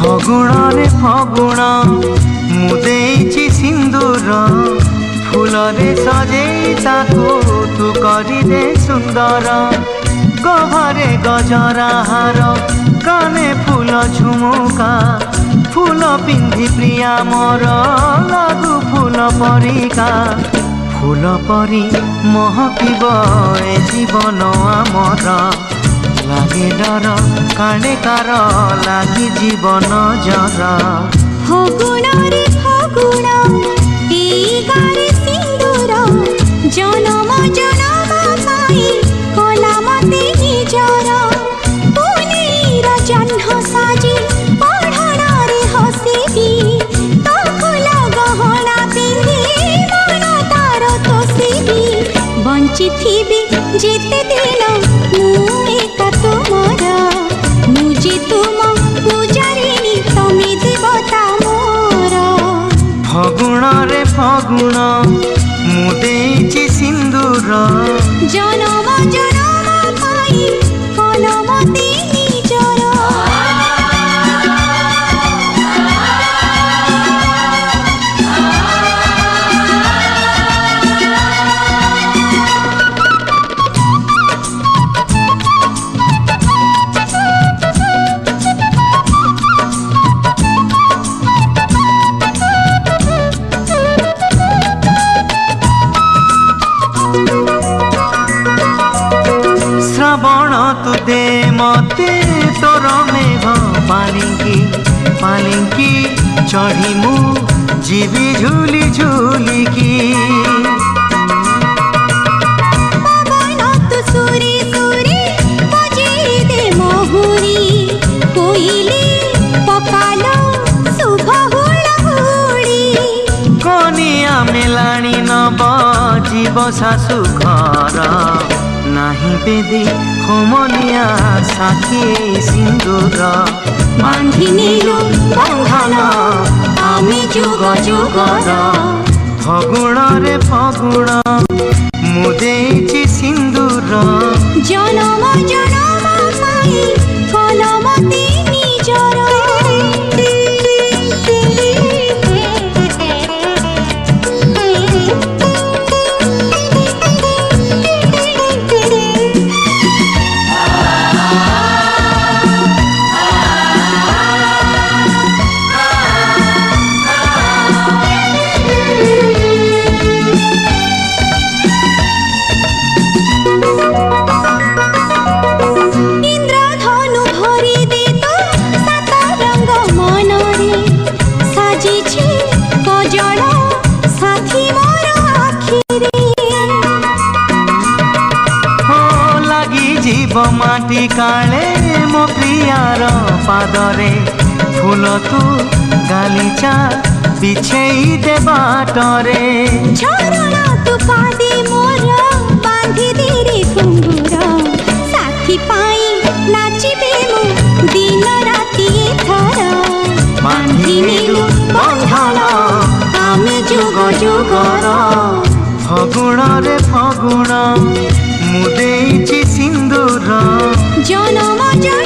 फगुणे फगुण मुदेची सिंदूर फूल रे सजे ताको तू करी दे सुंदर गभरे गजरा हार काने फूल झुमुका फूल पिंधि प्रिया मोर लागू फूल परिका फूल परी महकिब ए जीवन आमर लागे डर काणे कार लागी जीवन जर फगुण रे फगुण एई गारे सिंदूर जनम जनम पाई कोला मते निजर पुनीर जह्न साजी पढ़ण रे हसिबी तो फूल गहना पिंधि मन तार तोसिबी बंची थिबी जेते दिन एका तुमर मुझे तुम पूजारिणी तमे देवता मोर फगुण रे फगुण मुदेची सिंदूर जनम जनम पाई कलमते निजर श्रावण तू दे मते तोर मेघ पालिंकी पालिंकी चढ़ी मु जीवी झूली झूलिकी पवन तु सुरी सुरी बजे दे महुरी कोइली पकालो शुभ हुड़हुड़ी कनिया मेलाणी नब जीव शाशु घर नाही बेदी होमनिया साखी सिंदूर बांधी नीलु बंधन आमे जुग जुगर फगुण रे फगुण मुदेची सिंदूर जनम जनम पाई कलमते निजर माटी काले मो प्रियार पादरे फूल तू गालीचा बिछेई दे बाटरे झरण तू पादे मोर बांधी दे रे घुंगुर साथी पाई नाचिबे मु दिन राति थर बांधी नीलु बंधन आमे जुग जुगर फगुण रे फगुण मुदेची सिंदूर जनम जनम